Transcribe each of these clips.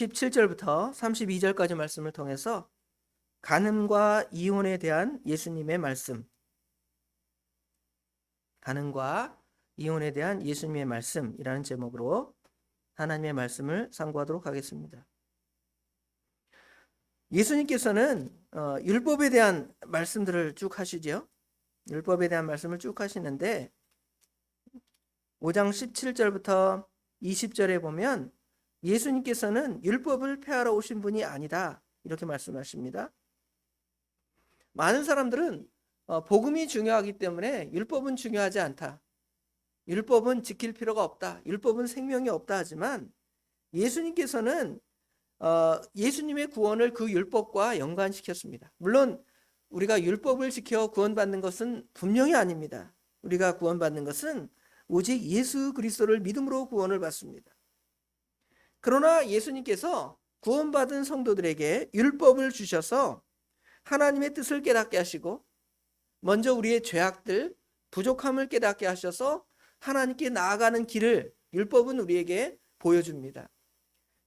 17절부터 32절까지 말씀을 통해서 간음과 이혼에 대한 예수님의 말씀, 간음과 이혼에 대한 예수님의 말씀이라는 제목으로 하나님의 말씀을 상고하도록 하겠습니다. 예수님께서는 율법에 대한 말씀들을 쭉 하시죠. 율법에 대한 말씀을 쭉 하시는데 5장 17절부터 20절에 보면 예수님께서는 율법을 폐하러 오신 분이 아니다 이렇게 말씀하십니다. 많은 사람들은 복음이 중요하기 때문에 율법은 중요하지 않다, 율법은 지킬 필요가 없다, 율법은 생명이 없다 하지만 예수님께서는 예수님의 구원을 그 율법과 연관시켰습니다. 물론 우리가 율법을 지켜 구원받는 것은 분명히 아닙니다. 우리가 구원받는 것은 오직 예수 그리스도를 믿음으로 구원을 받습니다. 그러나 예수님께서 구원받은 성도들에게 율법을 주셔서 하나님의 뜻을 깨닫게 하시고 먼저 우리의 죄악들, 부족함을 깨닫게 하셔서 하나님께 나아가는 길을 율법은 우리에게 보여줍니다.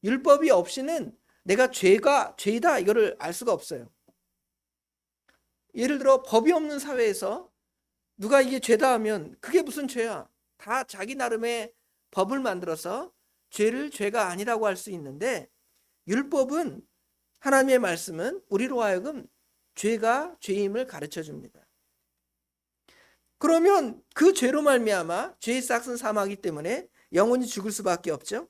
율법이 없이는 내가 죄다 이거를 알 수가 없어요. 예를 들어 법이 없는 사회에서 누가 이게 죄다 하면 그게 무슨 죄야? 다 자기 나름의 법을 만들어서 죄를 죄가 아니라고 할 수 있는데 율법은, 하나님의 말씀은 우리로 하여금 죄가 죄임을 가르쳐 줍니다. 그러면 그 죄로 말미암아 죄의 싹은 사망이기 때문에 영원히 죽을 수밖에 없죠.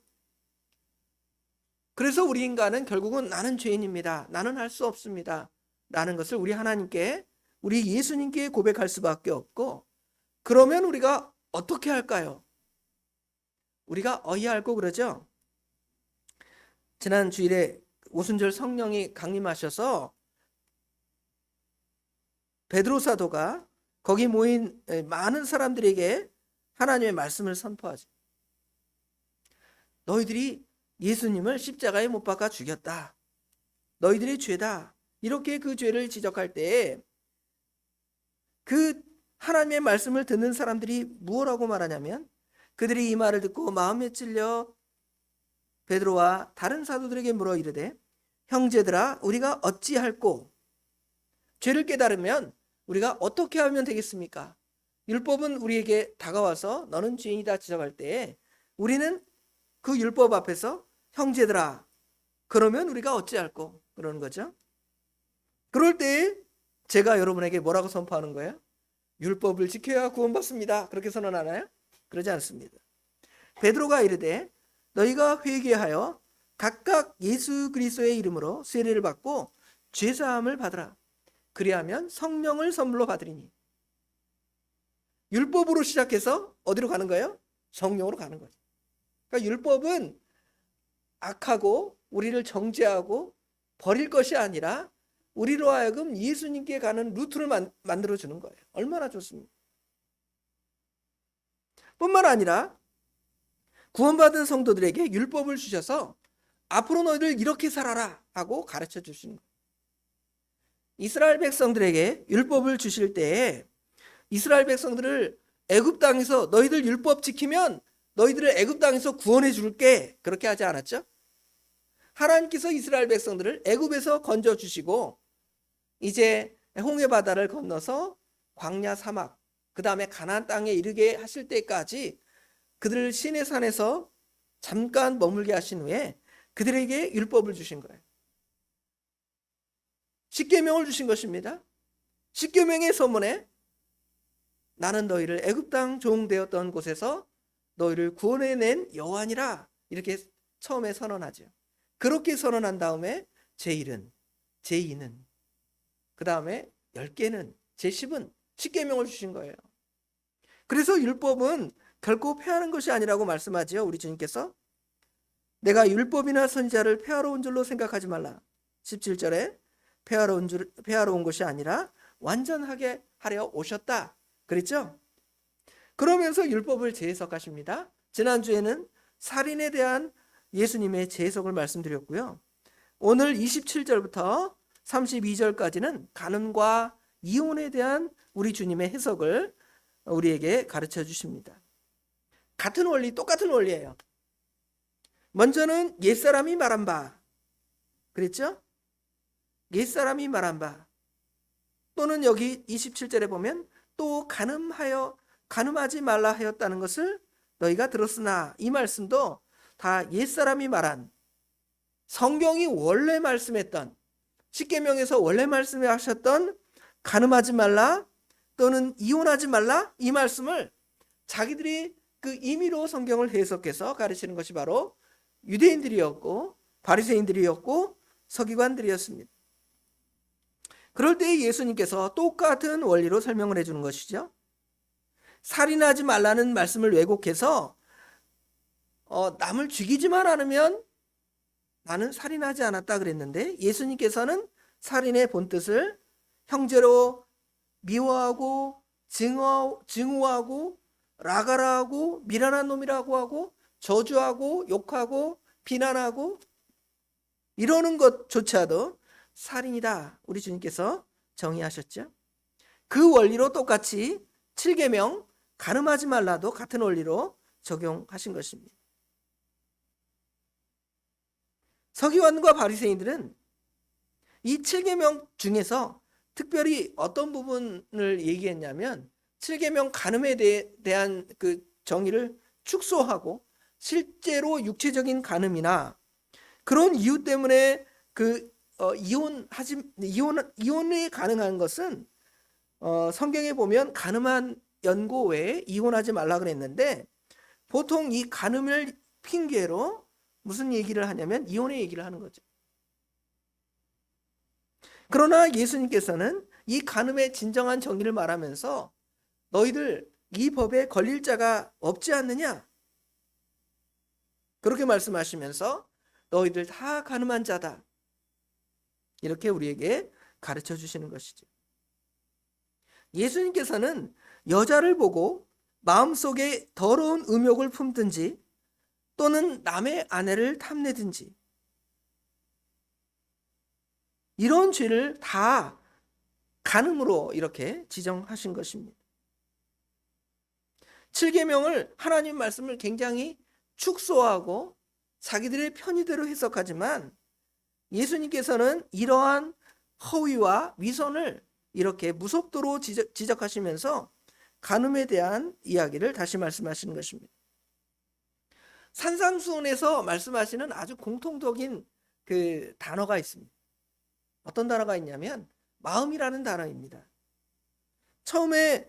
그래서 우리 인간은 결국은 나는 죄인입니다, 나는 할 수 없습니다 라는 것을 우리 하나님께, 우리 예수님께 고백할 수밖에 없고, 그러면 우리가 어떻게 할까요? 우리가 어이없고 그러죠. 지난 주일에 오순절 성령이 강림하셔서 베드로 사도가 거기 모인 많은 사람들에게 하나님의 말씀을 선포하죠. 너희들이 예수님을 십자가에 못 박아 죽였다, 너희들의 죄다, 이렇게 그 죄를 지적할 때에 그 하나님의 말씀을 듣는 사람들이 무엇라고 말하냐면, 그들이 이 말을 듣고 마음에 찔려 베드로와 다른 사도들에게 물어 이르되 형제들아 우리가 어찌할꼬? 죄를 깨달으면 우리가 어떻게 하면 되겠습니까? 율법은 우리에게 다가와서 너는 죄인이다 지적할 때에 우리는 그 율법 앞에서 형제들아 그러면 우리가 어찌할꼬? 그러는 거죠. 그럴 때에 제가 여러분에게 뭐라고 선포하는 거예요? 율법을 지켜야 구원받습니다, 그렇게 선언하나요? 그러지 않습니다. 베드로가 이르되 너희가 회개하여 각각 예수 그리스도의 이름으로 세례를 받고 죄사함을 받으라. 그리하면 성령을 선물로 받으리니. 율법으로 시작해서 어디로 가는 거예요? 성령으로 가는 거죠. 그러니까 율법은 악하고 우리를 정죄하고 버릴 것이 아니라 우리로 하여금 예수님께 가는 루트를 만들어주는 거예요. 얼마나 좋습니까? 뿐만 아니라 구원받은 성도들에게 율법을 주셔서 앞으로 너희들 이렇게 살아라 하고 가르쳐 주시는 거예요. 이스라엘 백성들에게 율법을 주실 때에 이스라엘 백성들을 애굽 땅에서 너희들 율법 지키면 너희들을 애굽 땅에서 구원해 줄게, 그렇게 하지 않았죠? 하나님께서 이스라엘 백성들을 애굽에서 건져 주시고 이제 홍해 바다를 건너서 광야 사막, 그 다음에 가나안 땅에 이르게 하실 때까지 그들을 시내 산에서 잠깐 머물게 하신 후에 그들에게 율법을 주신 거예요. 십계명을 주신 것입니다. 십계명의 서문에 나는 너희를 애굽 땅 종되었던 곳에서 너희를 구원해낸 여호와니라, 이렇게 처음에 선언하죠. 그렇게 선언한 다음에 제1은, 제2는, 그 다음에 10개는, 제10은 십계명을 주신 거예요. 그래서 율법은 결코 폐하는 것이 아니라고 말씀하지요. 우리 주님께서 내가 율법이나 선지자를 폐하러 온 줄로 생각하지 말라. 17절에 폐하러 온 것이 아니라 완전하게 하려 오셨다 그랬죠. 그러면서 율법을 재해석하십니다. 지난주에는 살인에 대한 예수님의 재해석을 말씀드렸고요. 오늘 27절부터 32절까지는 간음과 이혼에 대한 우리 주님의 해석을 우리에게 가르쳐 주십니다. 같은 원리, 똑같은 원리예요. 먼저는 옛사람이 말한 바, 그랬죠? 옛사람이 말한 바, 또는 여기 27절에 보면 또 간음하지 말라 하였다는 것을 너희가 들었으나, 이 말씀도 다 옛사람이 말한, 성경이 원래 말씀했던, 십계명에서 원래 말씀하셨던 간음하지 말라 또는 이혼하지 말라, 이 말씀을 자기들이 그 임의로 성경을 해석해서 가르치는 것이 바로 유대인들이었고 바리새인들이었고 서기관들이었습니다. 그럴 때 예수님께서 똑같은 원리로 설명을 해주는 것이죠. 살인하지 말라는 말씀을 왜곡해서 남을 죽이지만 않으면 나는 살인하지 않았다 그랬는데, 예수님께서는 살인의 본뜻을 형제로 미워하고 증오하고 라가라하고 미련한 놈이라고 하고 저주하고 욕하고 비난하고 이러는 것조차도 살인이다, 우리 주님께서 정의하셨죠. 그 원리로 똑같이 7계명 간음하지 말라도 같은 원리로 적용하신 것입니다. 서기관과 바리새인들은 이 7계명 중에서 특별히 어떤 부분을 얘기했냐면, 7계명 간음에 대한 그 정의를 축소하고 실제로 육체적인 간음이나 그런 이유 때문에 이혼이 가능한 것은 성경에 보면 간음한 연고 외에 이혼하지 말라 그랬는데, 보통 이 간음을 핑계로 무슨 얘기를 하냐면 이혼의 얘기를 하는 거죠. 그러나 예수님께서는 이 간음의 진정한 정의를 말하면서 너희들 이 법에 걸릴 자가 없지 않느냐, 그렇게 말씀하시면서 너희들 다 간음한 자다, 이렇게 우리에게 가르쳐 주시는 것이죠. 예수님께서는 여자를 보고 마음속에 더러운 음욕을 품든지 또는 남의 아내를 탐내든지 이런 죄를 다 간음으로 이렇게 지정하신 것입니다. 7계명을, 하나님 말씀을 굉장히 축소하고 자기들의 편의대로 해석하지만, 예수님께서는 이러한 허위와 위선을 이렇게 무속도로 지적하시면서 간음에 대한 이야기를 다시 말씀하시는 것입니다. 산상수훈에서 말씀하시는 아주 공통적인 그 단어가 있습니다. 어떤 단어가 있냐면 마음이라는 단어입니다. 처음에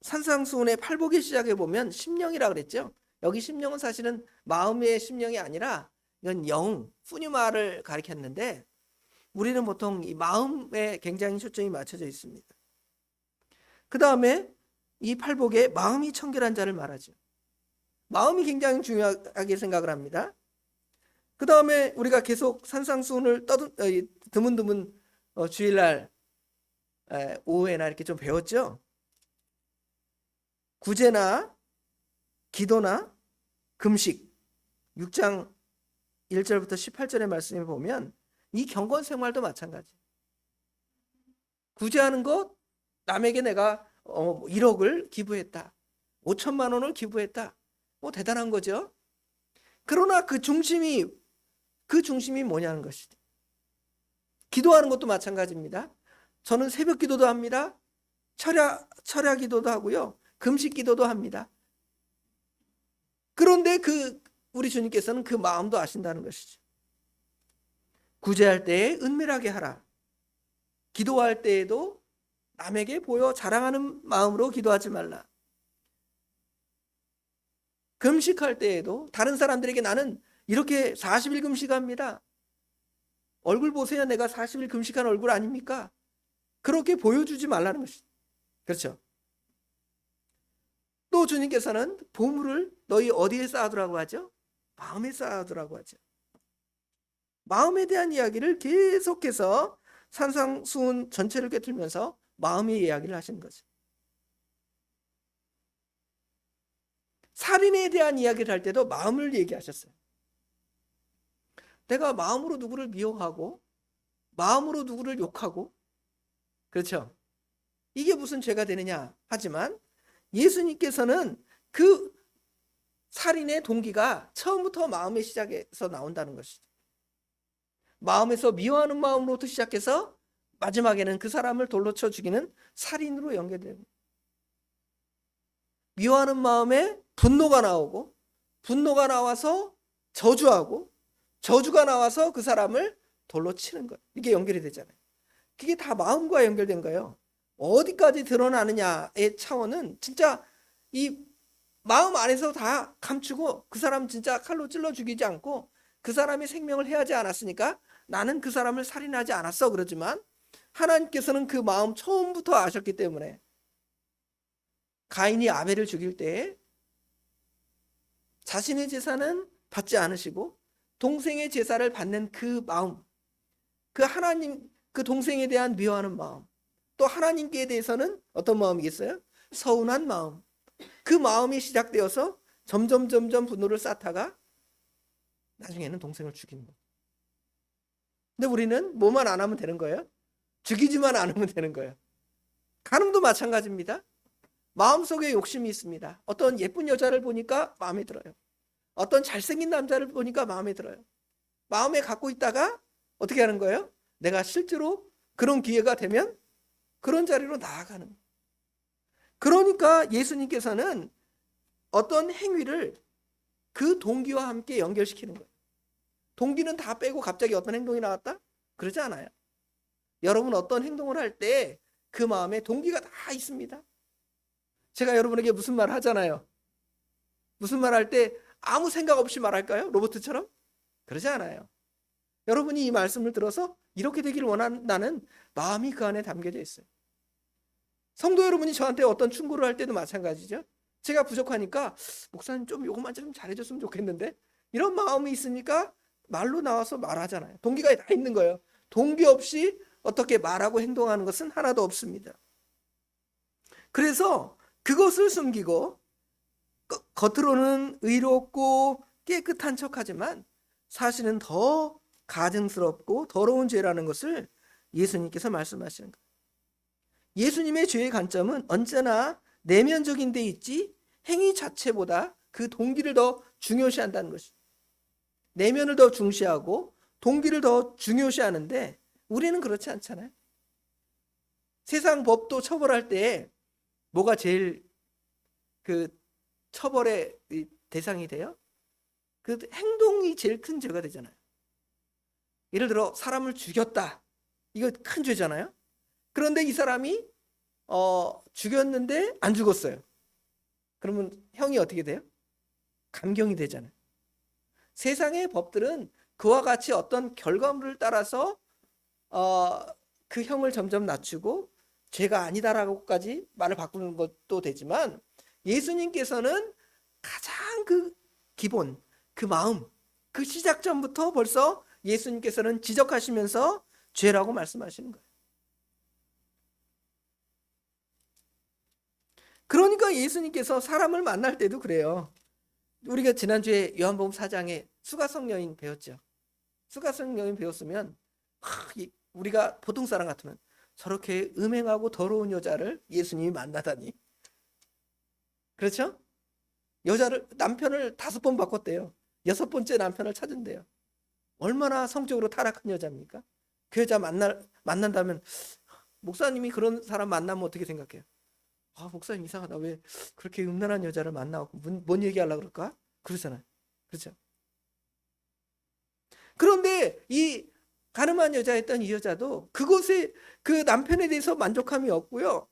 산상수훈의 팔복의 시작에 보면 심령이라 그랬죠. 여기 심령은 사실은 마음의 심령이 아니라 이건 영, 푸뉴마를 가리켰는데, 우리는 보통 이 마음에 굉장히 초점이 맞춰져 있습니다. 그 다음에 이 팔복에 마음이 청결한 자를 말하죠. 마음이 굉장히 중요하게 생각을 합니다. 그 다음에 우리가 계속 산상수훈을 드문드문 주일날 오후에나 이렇게 좀 배웠죠. 구제나 기도나 금식, 6장 1절부터 18절의 말씀에 보면 이 경건 생활도 마찬가지. 구제하는 것, 남에게 내가 1억을 기부했다, 5천만 원을 기부했다, 대단한 거죠. 그러나 그 중심이 뭐냐는 것이죠. 기도하는 것도 마찬가지입니다. 저는 새벽 기도도 합니다. 철야 기도도 하고요. 금식 기도도 합니다. 그런데 우리 주님께서는 그 마음도 아신다는 것이죠. 구제할 때에 은밀하게 하라. 기도할 때에도 남에게 보여 자랑하는 마음으로 기도하지 말라. 금식할 때에도 다른 사람들에게 나는 이렇게 40일 금식합니다, 얼굴 보세요, 내가 40일 금식한 얼굴 아닙니까? 그렇게 보여주지 말라는 것이죠. 그렇죠. 또 주님께서는 보물을 너희 어디에 쌓아두라고 하죠? 마음에 쌓아두라고 하죠. 마음에 대한 이야기를 계속해서 산상수훈 전체를 꿰뚫면서 마음의 이야기를 하시는 거죠. 살인에 대한 이야기를 할 때도 마음을 얘기하셨어요. 내가 마음으로 누구를 미워하고 마음으로 누구를 욕하고, 그렇죠? 이게 무슨 죄가 되느냐 하지만, 예수님께서는 그 살인의 동기가 처음부터 마음의 시작에서 나온다는 것이죠. 마음에서 미워하는 마음으로부터 시작해서 마지막에는 그 사람을 돌로 쳐 죽이는 살인으로 연결됩니다. 미워하는 마음에 분노가 나오고, 분노가 나와서 저주하고, 저주가 나와서 그 사람을 돌로 치는 거예요. 이게 연결이 되잖아요. 그게 다 마음과 연결된 거예요. 어디까지 드러나느냐의 차원은 진짜 이 마음 안에서 다 감추고, 그 사람 진짜 칼로 찔러 죽이지 않고 그 사람이 생명을 해하지 않았으니까 나는 그 사람을 살인하지 않았어 그러지만, 하나님께서는 그 마음 처음부터 아셨기 때문에 가인이 아벨을 죽일 때 자신의 제사는 받지 않으시고 동생의 제사를 받는 그 마음, 그 하나님, 그 동생에 대한 미워하는 마음, 또 하나님께 대해서는 어떤 마음이겠어요? 서운한 마음. 그 마음이 시작되어서 점점 분노를 쌓다가 나중에는 동생을 죽이는 거예요. 근데 우리는 뭐만 안 하면 되는 거예요? 죽이지만 않으면 되는 거예요. 간음도 마찬가지입니다. 마음속에 욕심이 있습니다. 어떤 예쁜 여자를 보니까 마음에 들어요. 어떤 잘생긴 남자를 보니까 마음에 들어요. 마음에 갖고 있다가 어떻게 하는 거예요? 내가 실제로 그런 기회가 되면 그런 자리로 나아가는 거예요. 그러니까 예수님께서는 어떤 행위를 그 동기와 함께 연결시키는 거예요. 동기는 다 빼고 갑자기 어떤 행동이 나왔다? 그러지 않아요. 여러분 어떤 행동을 할 때 그 마음에 동기가 다 있습니다. 제가 여러분에게 무슨 말 하잖아요. 무슨 말 할 때 아무 생각 없이 말할까요? 로봇처럼? 그러지 않아요. 여러분이 이 말씀을 들어서 이렇게 되기를 원한다는 마음이 그 안에 담겨져 있어요. 성도 여러분이 저한테 어떤 충고를 할 때도 마찬가지죠. 제가 부족하니까 목사님 좀 요것만 좀 잘해줬으면 좋겠는데, 이런 마음이 있으니까 말로 나와서 말하잖아요. 동기가 다 있는 거예요. 동기 없이 어떻게 말하고 행동하는 것은 하나도 없습니다. 그래서 그것을 숨기고 겉으로는 의롭고 깨끗한 척하지만 사실은 더 가증스럽고 더러운 죄라는 것을 예수님께서 말씀하시는 거예요. 예수님의 죄의 관점은 언제나 내면적인 데 있지 행위 자체보다 그 동기를 더 중요시한다는 것이죠. 내면을 더 중시하고 동기를 더 중요시하는데 우리는 그렇지 않잖아요. 세상 법도 처벌할 때 뭐가 제일 그 처벌의 대상이 돼요? 그 행동이 제일 큰 죄가 되잖아요. 예를 들어 사람을 죽였다. 이거 큰 죄잖아요. 그런데 이 사람이 죽였는데 안 죽었어요. 그러면 형이 어떻게 돼요? 감경이 되잖아요. 세상의 법들은 그와 같이 어떤 결과물을 따라서 그 형을 점점 낮추고 죄가 아니다라고까지 말을 바꾸는 것도 되지만, 예수님께서는 가장 그 기본, 그 마음, 그 시작점부터 벌써 예수님께서는 지적하시면서 죄라고 말씀하시는 거예요. 그러니까 예수님께서 사람을 만날 때도 그래요. 우리가 지난주에 요한복음 4장에 수가성 여인 배웠죠. 수가성 여인 배웠으면 우리가 보통 사람 같으면 저렇게 음행하고 더러운 여자를 예수님이 만나다니. 그렇죠? 여자를, 남편을 5번 바꿨대요. 6번째 남편을 찾은대요. 얼마나 성적으로 타락한 여자입니까? 그 여자 만난다면, 목사님이 그런 사람 만나면 어떻게 생각해요? 아, 목사님 이상하다. 왜 그렇게 음란한 여자를 만나고 뭔 얘기하려고 그럴까? 그러잖아요. 그렇죠? 그런데 이 가늠한 여자였던 이 여자도 그곳에 그 남편에 대해서 만족함이 없고요.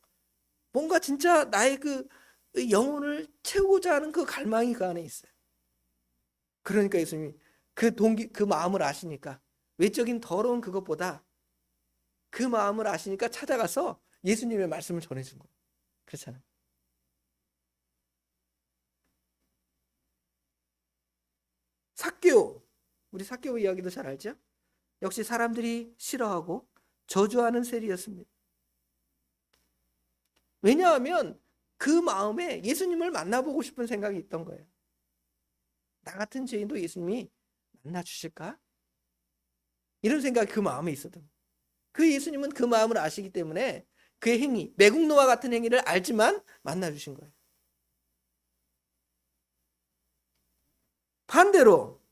뭔가 진짜 나의 그 영혼을 채우고자 하는 그 갈망이 그 안에 있어요. 그러니까 예수님이 그 동기, 그 마음을 아시니까, 외적인 더러운 그것보다 그 마음을 아시니까 찾아가서 예수님의 말씀을 전해준 거예요. 그렇잖아요. 삭개오, 우리 삭개오 이야기도 잘 알죠? 역시 사람들이 싫어하고 저주하는 셀이었습니다. 왜냐하면 그 마음에 예수님을 만나보고 싶은 생각이 있던 거예요. 나 같은 죄인도 예수님이 만나 주실까? 이런 생각이 그 마음에 있었던 거예요. 그 예수님은 그 마음을 아시기 때문에 그의 행위, 매국노와 같은 행위를 알지만 만나 주신 거예요. 반대로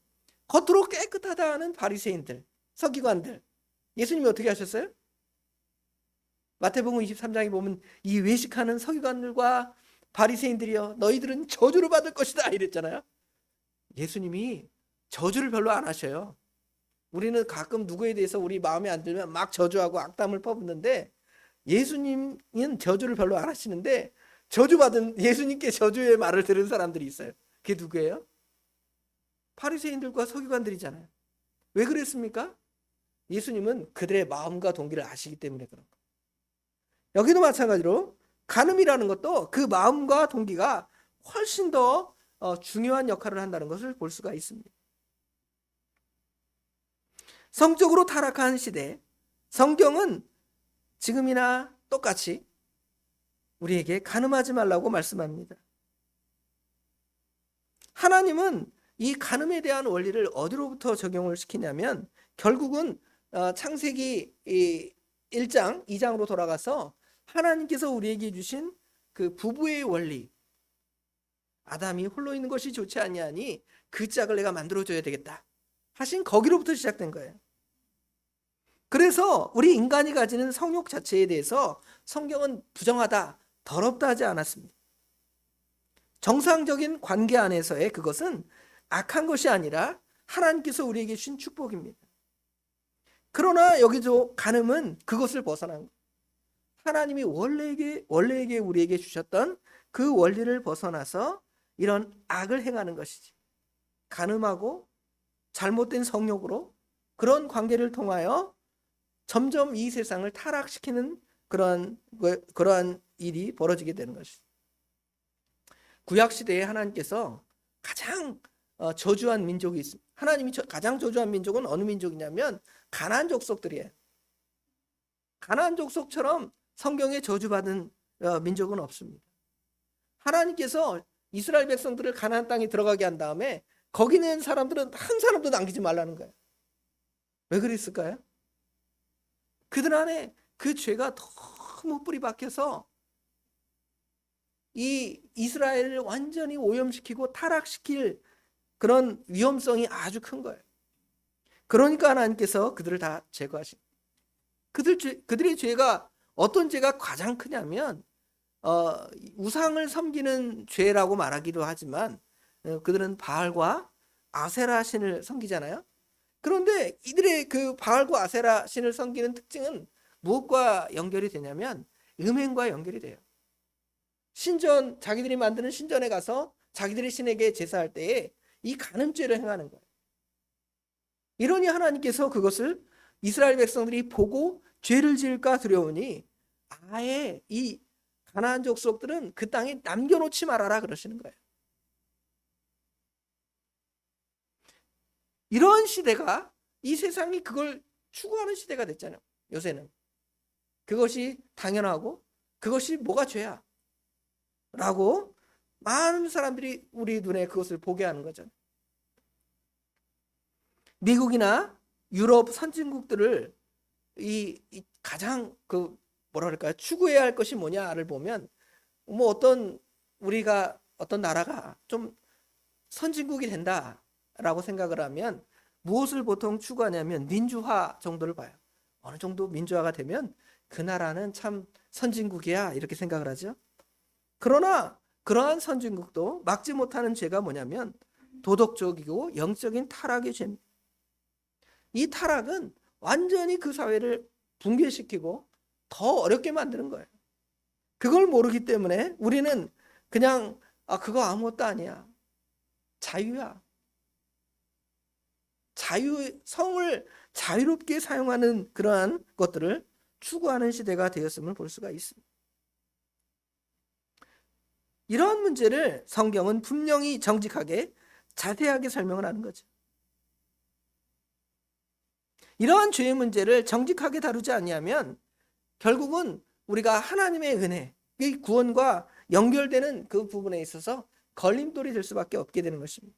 겉으로 깨끗하다 하는 바리새인들, 서기관들, 예수님이 어떻게 하셨어요? 마태복음 23장에 보면 이 외식하는 서기관들과 바리새인들이여 너희들은 저주를 받을 것이다 이랬잖아요. 예수님이 저주를 별로 안 하셔요. 우리는 가끔 누구에 대해서 우리 마음에 안 들면 막 저주하고 악담을 퍼붓는데 예수님은 저주를 별로 안 하시는데 저주받은 예수님께 저주의 말을 들은 사람들이 있어요. 그게 누구예요? 바리새인들과 서기관들이잖아요. 왜 그랬습니까? 예수님은 그들의 마음과 동기를 아시기 때문에 그런 거예요. 여기도 마찬가지로 간음이라는 것도 그 마음과 동기가 훨씬 더 중요한 역할을 한다는 것을 볼 수가 있습니다. 성적으로 타락한 시대, 성경은 지금이나 똑같이 우리에게 간음하지 말라고 말씀합니다. 하나님은 이 간음에 대한 원리를 어디로부터 적용을 시키냐면 결국은 창세기 1장, 2장으로 돌아가서 하나님께서 우리에게 주신 그 부부의 원리, 아담이 홀로 있는 것이 좋지 아니하니 그 짝을 내가 만들어줘야 되겠다 하신 거기로부터 시작된 거예요. 그래서 우리 인간이 가지는 성욕 자체에 대해서 성경은 부정하다, 더럽다 하지 않았습니다. 정상적인 관계 안에서의 그것은 악한 것이 아니라 하나님께서 우리에게 주신 축복입니다. 그러나 여기서 간음은 그것을 벗어난 거예요. 하나님이 원래에게 우리에게 주셨던 그 원리를 벗어나서 이런 악을 행하는 것이지. 간음하고 잘못된 성욕으로 그런 관계를 통하여 점점 이 세상을 타락시키는 그러한 일이 벌어지게 되는 것이죠. 구약 시대에 하나님께서 가장 저주한 민족이 있습니다. 하나님이 가장 저주한 민족은 어느 민족이냐면 가나안 족속들이에요. 가나안 족속처럼 성경에 저주받은 민족은 없습니다. 하나님께서 이스라엘 백성들을 가나안 땅에 들어가게 한 다음에 거기 있는 사람들은 한 사람도 남기지 말라는 거예요. 왜 그랬을까요? 그들 안에 그 죄가 너무 뿌리 박혀서 이 이스라엘을 완전히 오염시키고 타락시킬 그런 위험성이 아주 큰 거예요. 그러니까 하나님께서 그들을 다 제거하신. 그들의 죄가 어떤 죄가 가장 크냐면 우상을 섬기는 죄라고 말하기도 하지만 그들은 바알과 아세라 신을 섬기잖아요. 그런데 이들의 그 바알과 아세라 신을 섬기는 특징은 무엇과 연결이 되냐면 음행과 연결이 돼요. 신전, 자기들이 만드는 신전에 가서 자기들의 신에게 제사할 때에 이 간음죄를 행하는 거예요. 이러니 하나님께서 그것을 이스라엘 백성들이 보고 죄를 지을까 두려우니 아예 이 가나안 족속들은 그 땅에 남겨놓지 말아라 그러시는 거예요. 이런 시대가 이 세상이 그걸 추구하는 시대가 됐잖아요. 요새는 그것이 당연하고 그것이 뭐가 죄야 라고 많은 사람들이 우리 눈에 그것을 보게 하는 거죠. 미국이나 유럽 선진국들을 이 가장 뭐랄까요, 추구해야 할 것이 뭐냐를 보면 뭐 우리가 어떤 나라가 좀 선진국이 된다라고 생각을 하면 무엇을 보통 추구하냐면 민주화 정도를 봐요. 어느 정도 민주화가 되면 그 나라는 참 선진국이야 이렇게 생각을 하죠. 그러나 그러한 선진국도 막지 못하는 죄가 뭐냐면 도덕적이고 영적인 타락의 죄입니다. 이 타락은 완전히 그 사회를 붕괴시키고 더 어렵게 만드는 거예요. 그걸 모르기 때문에 우리는 그냥 그거 아무것도 아니야. 자유야. 성을 자유롭게 사용하는 그러한 것들을 추구하는 시대가 되었음을 볼 수가 있습니다. 이러한 문제를 성경은 분명히 정직하게 자세하게 설명을 하는 거죠. 이러한 죄의 문제를 정직하게 다루지 아니하면 결국은 우리가 하나님의 은혜, 이 구원과 연결되는 그 부분에 있어서 걸림돌이 될 수밖에 없게 되는 것입니다.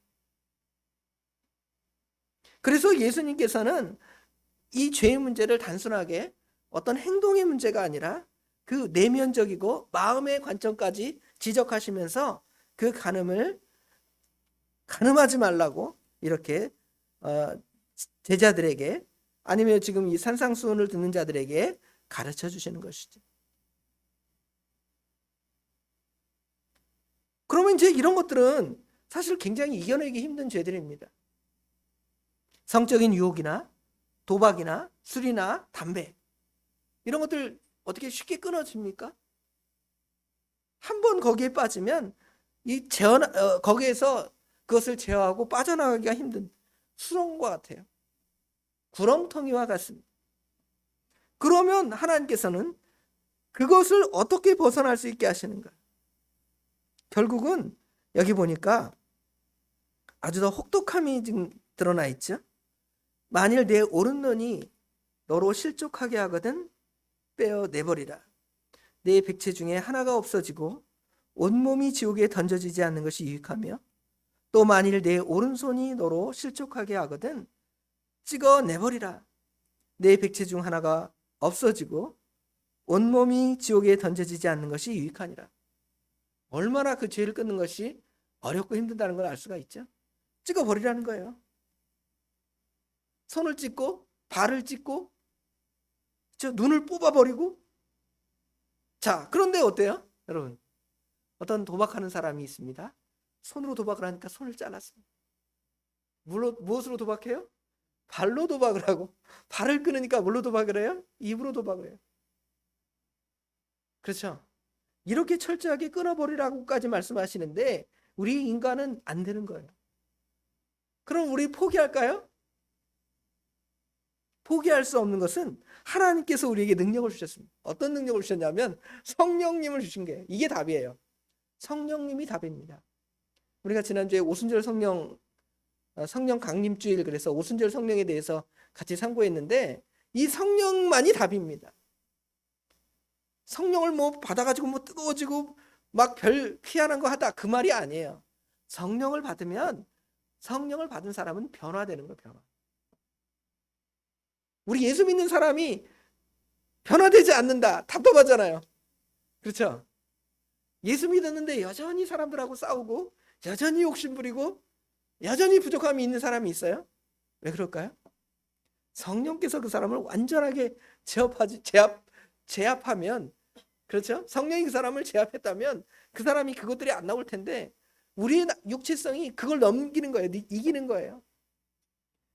그래서 예수님께서는 이 죄의 문제를 단순하게 어떤 행동의 문제가 아니라 그 내면적이고 마음의 관점까지 지적하시면서 그 간음을 가늠하지 말라고 이렇게 제자들에게 아니면 지금 이 산상수훈을 듣는 자들에게 가르쳐 주시는 것이죠. 그러면 이제 이런 것들은 사실 굉장히 이겨내기 힘든 죄들입니다. 성적인 유혹이나 도박이나 술이나 담배 이런 것들 어떻게 쉽게 끊어집니까? 한번 거기에 빠지면 거기에서 그것을 제어하고 빠져나가기가 힘든 수렁과 같아요. 구렁텅이와 같습니다. 그러면 하나님께서는 그것을 어떻게 벗어날 수 있게 하시는가? 결국은 여기 보니까 아주 더 혹독함이 지금 드러나 있죠. 만일 내 오른눈이 너로 실족하게 하거든 빼어내버리라. 내 백체 중에 하나가 없어지고 온몸이 지옥에 던져지지 않는 것이 유익하며 또 만일 내 오른손이 너로 실족하게 하거든 찍어내버리라. 내 백체 중 하나가 없어지고 온몸이 지옥에 던져지지 않는 것이 유익하니라. 얼마나 그 죄를 끊는 것이 어렵고 힘든다는 걸 알 수가 있죠. 찍어버리라는 거예요. 손을 찢고 발을 찢고 눈을 뽑아버리고. 자, 그런데 어때요? 여러분, 어떤 도박하는 사람이 있습니다. 손으로 도박을 하니까 손을 잘랐습니다. 무엇으로 도박해요? 발로 도박을 하고, 발을 끊으니까 뭘로 도박을 해요? 입으로 도박을 해요. 그렇죠? 이렇게 철저하게 끊어버리라고까지 말씀하시는데 우리 인간은 안 되는 거예요. 그럼 우리 포기할까요? 포기할 수 없는 것은 하나님께서 우리에게 능력을 주셨습니다. 어떤 능력을 주셨냐면 성령님을 주신 거예요. 이게 답이에요. 성령님이 답입니다. 우리가 지난주에 오순절 성령 강림주일 그래서 오순절 성령에 대해서 같이 상고했는데 이 성령만이 답입니다. 성령을 받아가지고 뜨거워지고 막 별 희한한 거 하다 그 말이 아니에요. 성령을 받으면 성령을 받은 사람은 변화되는 거예요. 변화. 우리 예수 믿는 사람이 변화되지 않는다. 답답하잖아요. 그렇죠? 예수 믿었는데 여전히 사람들하고 싸우고 여전히 욕심부리고 여전히 부족함이 있는 사람이 있어요? 왜 그럴까요? 성령께서 그 사람을 완전하게 제압하면 그렇죠? 성령이 그 사람을 제압했다면 그 사람이 그것들이 안 나올 텐데 우리의 육체성이 그걸 넘기는 거예요. 이기는 거예요.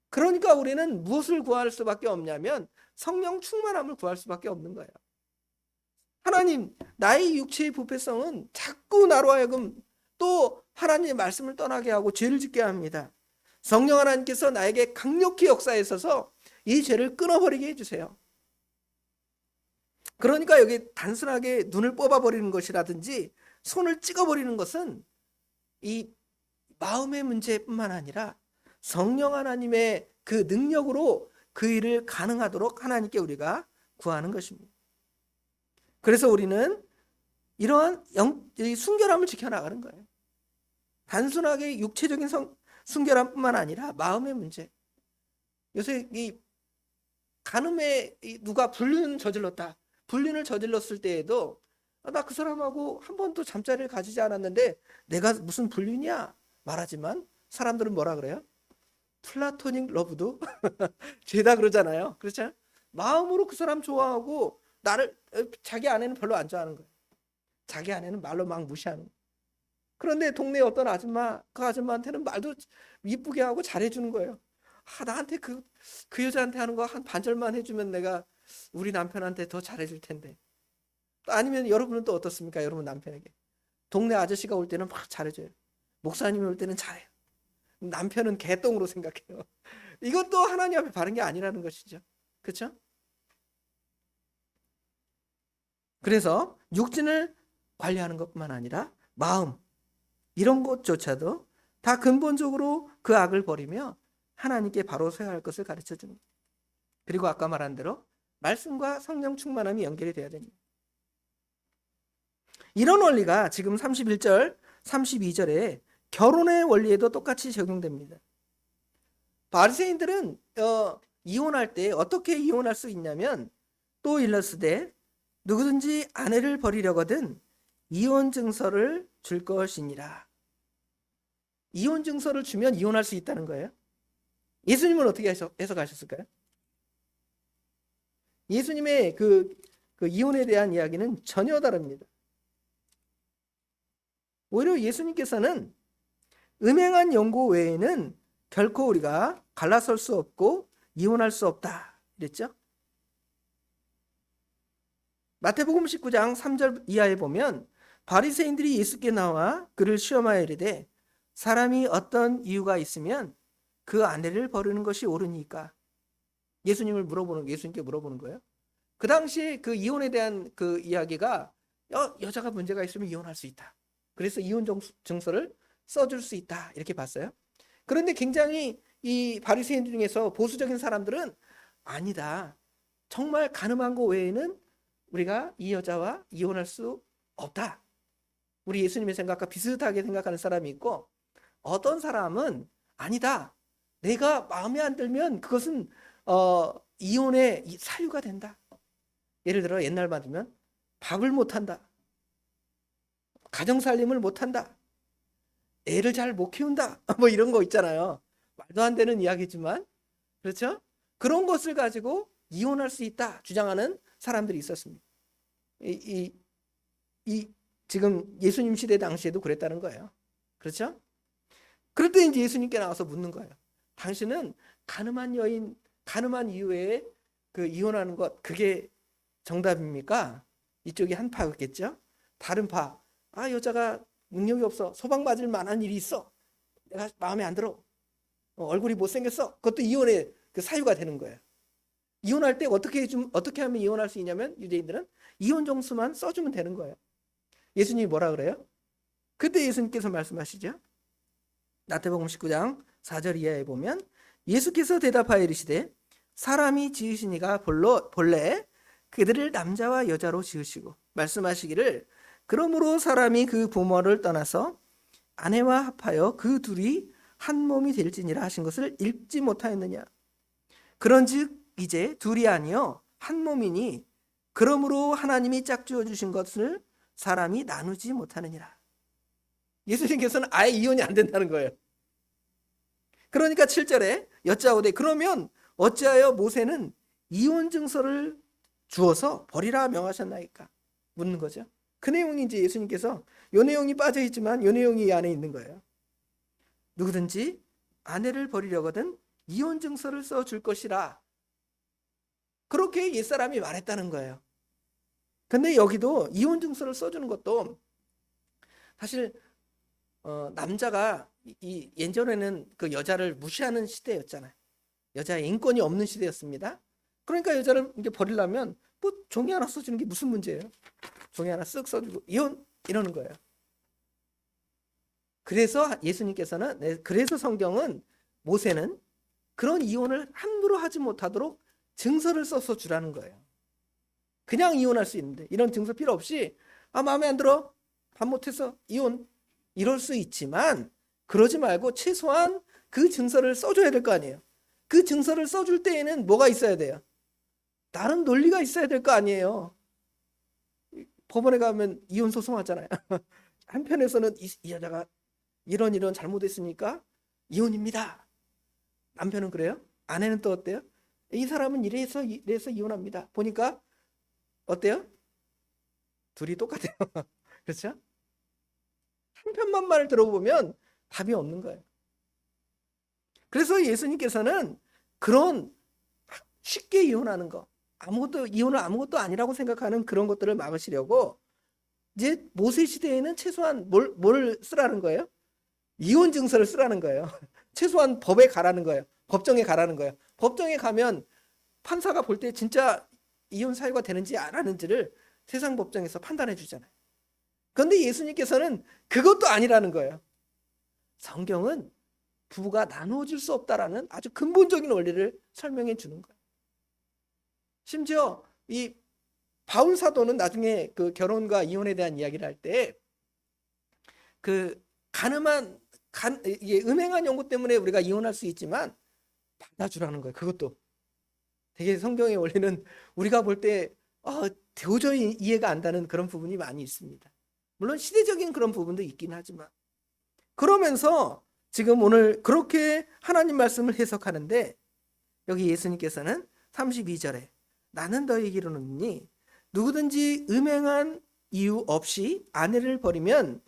그러니까 우리는 무엇을 구할 수밖에 없냐면 성령 충만함을 구할 수밖에 없는 거예요. 하나님, 나의 육체의 부패성은 자꾸 나로 하여금 또 하나님의 말씀을 떠나게 하고 죄를 짓게 합니다. 성령 하나님께서 나에게 강력히 역사하셔서 이 죄를 끊어버리게 해주세요. 그러니까 여기 단순하게 눈을 뽑아버리는 것이라든지 손을 찍어버리는 것은 이 마음의 문제뿐만 아니라 성령 하나님의 그 능력으로 그 일을 가능하도록 하나님께 우리가 구하는 것입니다. 그래서 우리는 이러한 순결함을 지켜나가는 거예요. 단순하게 육체적인 순결함뿐만 아니라 마음의 문제. 요새 이 간음에 누가 불륜 저질렀다. 불륜을 저질렀을 때에도 나 그 사람하고 한 번도 잠자리를 가지지 않았는데 내가 무슨 불륜이야 말하지만 사람들은 뭐라 그래요? 플라토닉 러브도 죄다 그러잖아요. 그렇죠? 마음으로 그 사람 좋아하고 자기 아내는 별로 안 좋아하는 거예요. 자기 아내는 말로 막 무시하는 거예요. 그런데 동네 어떤 그 아줌마한테는 말도 이쁘게 하고 잘해주는 거예요. 나한테 그 여자한테 하는 거 한 반절만 해주면 내가 우리 남편한테 더 잘해줄 텐데. 아니면 여러분은 또 어떻습니까? 여러분 남편에게 동네 아저씨가 올 때는 막 잘해줘요. 목사님이 올 때는 잘해요. 남편은 개똥으로 생각해요. 이것도 하나님 앞에 바른 게 아니라는 것이죠. 그렇죠? 그래서 육신을 관리하는 것뿐만 아니라 마음 이런 것조차도 다 근본적으로 그 악을 버리며 하나님께 바로 서야 할 것을 가르쳐 줍니다. 그리고 아까 말한 대로 말씀과 성령 충만함이 연결이 돼야 됩니다. 이런 원리가 지금 31절, 32절에 결혼의 원리에도 똑같이 적용됩니다. 바리새인들은 이혼할 때 어떻게 이혼할 수 있냐면 또 일러스되 누구든지 아내를 버리려거든 이혼 증서를 줄 것이니라. 이혼 증서를 주면 이혼할 수 있다는 거예요. 예수님은 어떻게 해석하셨을까요? 예수님의 그 이혼에 대한 이야기는 전혀 다릅니다. 오히려 예수님께서는 음행한 연고 외에는 결코 우리가 갈라설 수 없고 이혼할 수 없다 그랬죠. 마태복음 19장 3절 이하에 보면 바리새인들이 예수께 나와 그를 시험하여 이르되 사람이 어떤 이유가 있으면 그 아내를 버리는 것이 옳으니까. 예수님께 물어보는 거예요. 그 당시 그 이혼에 대한 그 이야기가 여자가 문제가 있으면 이혼할 수 있다. 그래서 이혼 증서를 써줄 수 있다 이렇게 봤어요. 그런데 굉장히 이 바리새인 중에서 보수적인 사람들은 아니다. 정말 가늠한 거 외에는 우리가 이 여자와 이혼할 수 없다. 우리 예수님의 생각과 비슷하게 생각하는 사람이 있고, 어떤 사람은 아니다. 내가 마음에 안 들면 그것은 이혼의 사유가 된다. 예를 들어 옛날 받으면 밥을 못한다. 가정살림을 못한다. 애를 잘 못 키운다. 뭐 이런 거 있잖아요. 말도 안 되는 이야기지만 그렇죠? 그런 것을 가지고 이혼할 수 있다 주장하는 사람들이 있었습니다. 지금 예수님 시대 당시에도 그랬다는 거예요. 그렇죠? 그럴 때 이제 예수님께 나와서 묻는 거예요. 당신은 가늠한 이후에 그 이혼하는 것 그게 정답입니까? 이쪽이 한 파겠죠? 다른 파. 여자가 능력이 없어. 소방 맞을 만한 일이 있어. 내가 마음에 안 들어. 얼굴이 못생겼어. 그것도 이혼의 그 사유가 되는 거예요. 이혼할 때 어떻게 하면 이혼할 수 있냐면 유대인들은 이혼 정수만 써주면 되는 거예요. 예수님이 뭐라 그래요? 그때 예수님께서 말씀하시죠. 마태복음 19장 4절 이하에 보면 예수께서 대답하여 이르시되 사람이 지으신 이가 본래 그들을 남자와 여자로 지으시고 말씀하시기를 그러므로 사람이 그 부모를 떠나서 아내와 합하여 그 둘이 한 몸이 될지니라 하신 것을 읽지 못하였느냐. 그런즉 이제 둘이 아니요 한 몸이니 그러므로 하나님이 짝지어 주신 것을 사람이 나누지 못하느니라. 예수님께서는 아예 이혼이 안 된다는 거예요. 그러니까 7절에 여짜오되 그러면 어찌하여 모세는 이혼 증서를 주어서 버리라 명하셨나이까? 묻는 거죠. 그 내용이 이제 예수님께서 이 내용이 빠져 있지만 이 내용이 이 안에 있는 거예요. 누구든지 아내를 버리려거든 이혼 증서를 써줄 것이라. 그렇게 옛사람이 말했다는 거예요. 근데 여기도 이혼 증서를 써주는 것도 사실 남자가 예전에는 그 여자를 무시하는 시대였잖아요. 여자의 인권이 없는 시대였습니다. 그러니까 여자를 이제 버리려면 뭐 종이 하나 써주는 게 무슨 문제예요? 종이 하나 쓱 써주고 이혼 이러는 거예요. 그래서 예수님께서는 그래서 성경은 모세는 그런 이혼을 함부로 하지 못하도록 증서를 써서 주라는 거예요. 그냥 이혼할 수 있는데 이런 증서 필요 없이 마음에 안 들어 밥 못해서 이혼 이럴 수 있지만 그러지 말고 최소한 그 증서를 써줘야 될 거 아니에요. 그 증서를 써줄 때에는 뭐가 있어야 돼요? 다른 논리가 있어야 될 거 아니에요. 법원에 가면 이혼 소송하잖아요. 한편에서는 이 여자가 이런 잘못했으니까 이혼입니다. 남편은 그래요? 아내는 또 어때요? 이 사람은 이래서 이혼합니다. 보니까 어때요? 둘이 똑같아요. 그렇죠? 한편만 말을 들어보면 답이 없는 거예요. 그래서 예수님께서는 그런 쉽게 이혼하는 거, 이혼을 아무것도 아니라고 생각하는 그런 것들을 막으시려고 이제 모세 시대에는 최소한 뭘 쓰라는 거예요? 이혼 증서를 쓰라는 거예요. 최소한 법에 가라는 거예요. 법정에 가라는 거예요. 법정에 가면 판사가 볼 때 진짜 이혼 사유가 되는지 안 하는지를 세상 법정에서 판단해 주잖아요. 그런데 예수님께서는 그것도 아니라는 거예요. 성경은 부부가 나누어질 수 없다라는 아주 근본적인 원리를 설명해 주는 거예요. 심지어 이 바울 사도는 나중에 그 결혼과 이혼에 대한 이야기를 할 때 그 음행한 연고 때문에 우리가 이혼할 수 있지만 받아주라는 거예요. 그것도 되게 성경의 원리는 우리가 볼 때 도저히 이해가 안 가는 그런 부분이 많이 있습니다. 물론 시대적인 그런 부분도 있긴 하지만 그러면서 지금 오늘 그렇게 하나님 말씀을 해석하는데 여기 예수님께서는 32절에 나는 너에게 이르노니 누구든지 음행한 이유 없이 아내를 버리면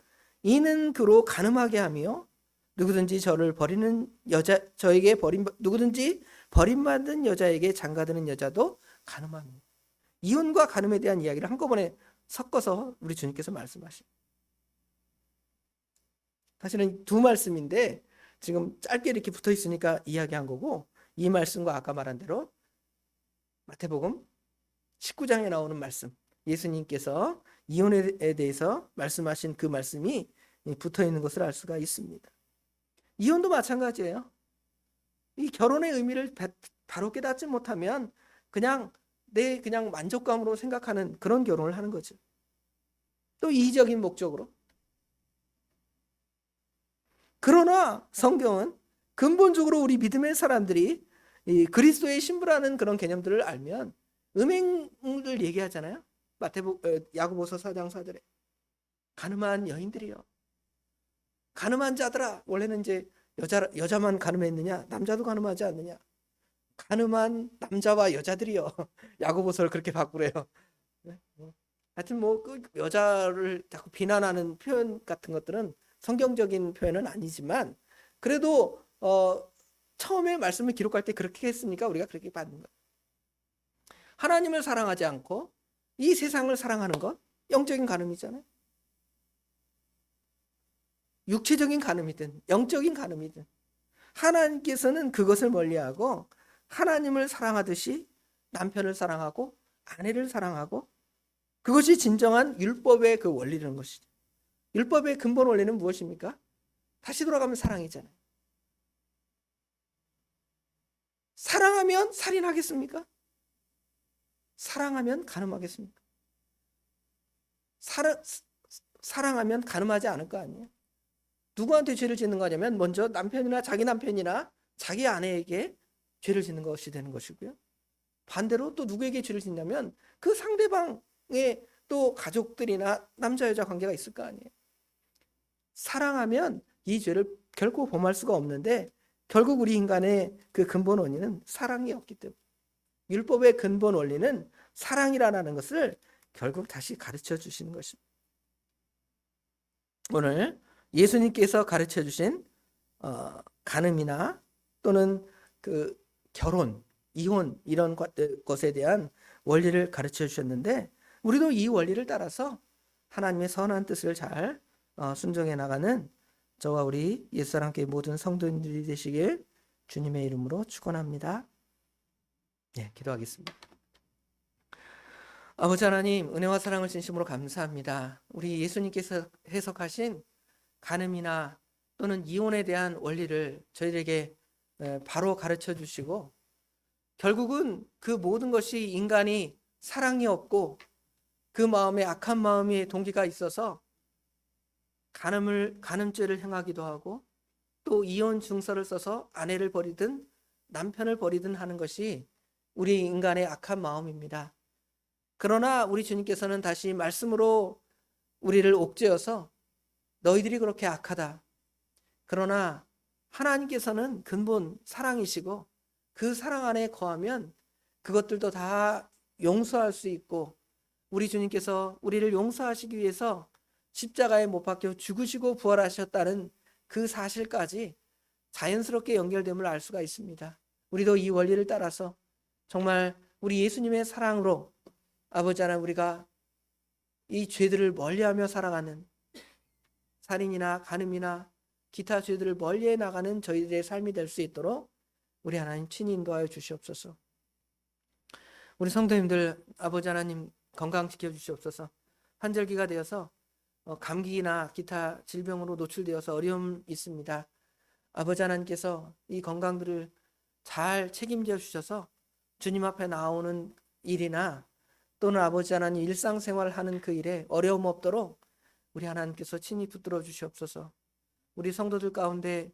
이는 그로 간음하게 하며 누구든지 누구든지 버림받은 여자에게 장가드는 여자도 간음합니다. 이혼과 간음에 대한 이야기를 한꺼번에 섞어서 우리 주님께서 말씀하십니다. 사실은 두 말씀인데 지금 짧게 이렇게 붙어 있으니까 이야기한 거고, 이 말씀과 아까 말한 대로 마태복음 19장에 나오는 말씀, 예수님께서 이혼에 대해서 말씀하신 그 말씀이 붙어 있는 것을 알 수가 있습니다. 이혼도 마찬가지예요. 이 결혼의 의미를 바로 깨닫지 못하면 그냥 만족감으로 생각하는 그런 결혼을 하는 거죠. 또 이기적인 목적으로. 그러나 성경은 근본적으로 우리 믿음의 사람들이 이 그리스도의 신부라는 그런 개념들을 알면 음행을 얘기하잖아요. 야고보서 4장 4절에 가늠한 여인들이요, 가늠한 자들아. 원래는 이제 여자만 가늠했느냐, 남자도 가늠하지 않느냐. 가늠한 남자와 여자들이요. 야고보서를 그렇게 바꾸래요. 하여튼 그 여자를 자꾸 비난하는 표현 같은 것들은 성경적인 표현은 아니지만 그래도 처음에 말씀을 기록할 때 그렇게 했으니까 우리가 그렇게 받는 거예요. 하나님을 사랑하지 않고 이 세상을 사랑하는 것 영적인 간음이잖아요. 육체적인 간음이든 영적인 간음이든 하나님께서는 그것을 멀리하고 하나님을 사랑하듯이 남편을 사랑하고 아내를 사랑하고, 그것이 진정한 율법의 그 원리라는 것이죠. 율법의 근본 원리는 무엇입니까? 다시 돌아가면 사랑이잖아요. 사랑하면 살인하겠습니까? 사랑하면 간음하겠습니까? 사랑하면 간음하지 않을 거 아니에요. 누구한테 죄를 짓는 거냐면 먼저 남편이나 자기 남편이나 자기 아내에게 죄를 짓는 것이 되는 것이고요. 반대로 또 누구에게 죄를 짓냐면 그 상대방의 또 가족들이나 남자 여자 관계가 있을 거 아니에요. 사랑하면 이 죄를 결코 범할 수가 없는데 결국 우리 인간의 그 근본 원리는 사랑이 없기 때문에, 율법의 근본 원리는 사랑이라는 것을 결국 다시 가르쳐 주시는 것입니다. 오늘 예수님께서 가르쳐 주신 간음이나 또는 그 결혼, 이혼 이런 것에 대한 원리를 가르쳐 주셨는데 우리도 이 원리를 따라서 하나님의 선한 뜻을 잘 순종해 나가는 저와 우리 옛사랑교회 모든 성도님들이 되시길 주님의 이름으로 축원합니다. 네, 기도하겠습니다. 아버지 하나님, 은혜와 사랑을 진심으로 감사합니다. 우리 예수님께서 해석하신 간음이나 또는 이혼에 대한 원리를 저희에게 바로 가르쳐 주시고, 결국은 그 모든 것이 인간이 사랑이 없고 그 마음에 악한 마음의 동기가 있어서 간음죄를 행하기도 하고 또 이혼 증서를 써서 아내를 버리든 남편을 버리든 하는 것이 우리 인간의 악한 마음입니다. 그러나 우리 주님께서는 다시 말씀으로 우리를 옥죄어서 너희들이 그렇게 악하다. 그러나 하나님께서는 근본 사랑이시고 그 사랑 안에 거하면 그것들도 다 용서할 수 있고, 우리 주님께서 우리를 용서하시기 위해서 십자가에 못 박혀 죽으시고 부활하셨다는 그 사실까지 자연스럽게 연결됨을 알 수가 있습니다. 우리도 이 원리를 따라서 정말 우리 예수님의 사랑으로 아버지 하나님, 우리가 이 죄들을 멀리하며 살아가는, 살인이나 간음이나 기타 죄들을 멀리해 나가는 저희들의 삶이 될 수 있도록 우리 하나님 친히 인도하여 주시옵소서. 우리 성도님들 아버지 하나님 건강 지켜주시옵소서. 환절기가 되어서 감기나 기타 질병으로 노출되어서 어려움이 있습니다. 아버지 하나님께서 이 건강들을 잘 책임져 주셔서 주님 앞에 나오는 일이나 또는 아버지 하나님 일상생활을 하는 그 일에 어려움 없도록 우리 하나님께서 친히 붙들어 주시옵소서. 우리 성도들 가운데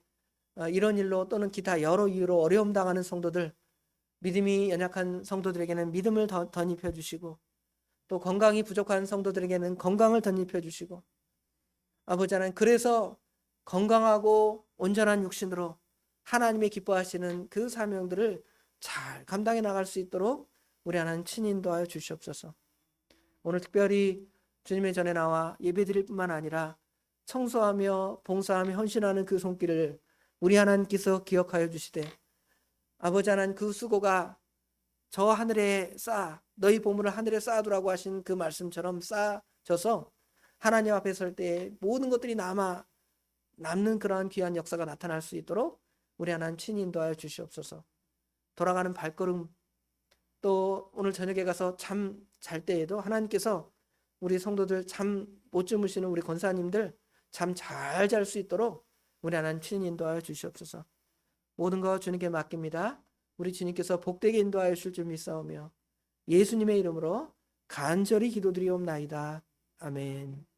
이런 일로 또는 기타 여러 이유로 어려움 당하는 성도들, 믿음이 연약한 성도들에게는 믿음을 덧입혀 주시고 또 건강이 부족한 성도들에게는 건강을 덧입혀 주시고, 아버지 하나님 그래서 건강하고 온전한 육신으로 하나님의 기뻐하시는 그 사명들을 잘 감당해 나갈 수 있도록 우리 하나님 친히 인도하여 주시옵소서. 오늘 특별히 주님의 전에 나와 예배드릴 뿐만 아니라 청소하며 봉사하며 헌신하는 그 손길을 우리 하나님께서 기억하여 주시되, 아버지 하나님, 그 수고가 저 하늘에 쌓아 너희 보물을 하늘에 쌓아두라고 하신 그 말씀처럼 쌓아져서 하나님 앞에 설 때 모든 것들이 남는 그러한 귀한 역사가 나타날 수 있도록 우리 하나님 친히 인도하여 주시옵소서. 돌아가는 발걸음, 또 오늘 저녁에 가서 잠 잘 때에도 하나님께서 우리 성도들 잠 못 주무시는 우리 권사님들 잠 잘 잘 수 있도록 우리 하나님 친히 인도하여 주시옵소서. 모든 것 주님께 맡깁니다. 우리 주님께서 복되게 인도하여 주실 줄 믿사오며 예수님의 이름으로 간절히 기도드리옵나이다. 아멘.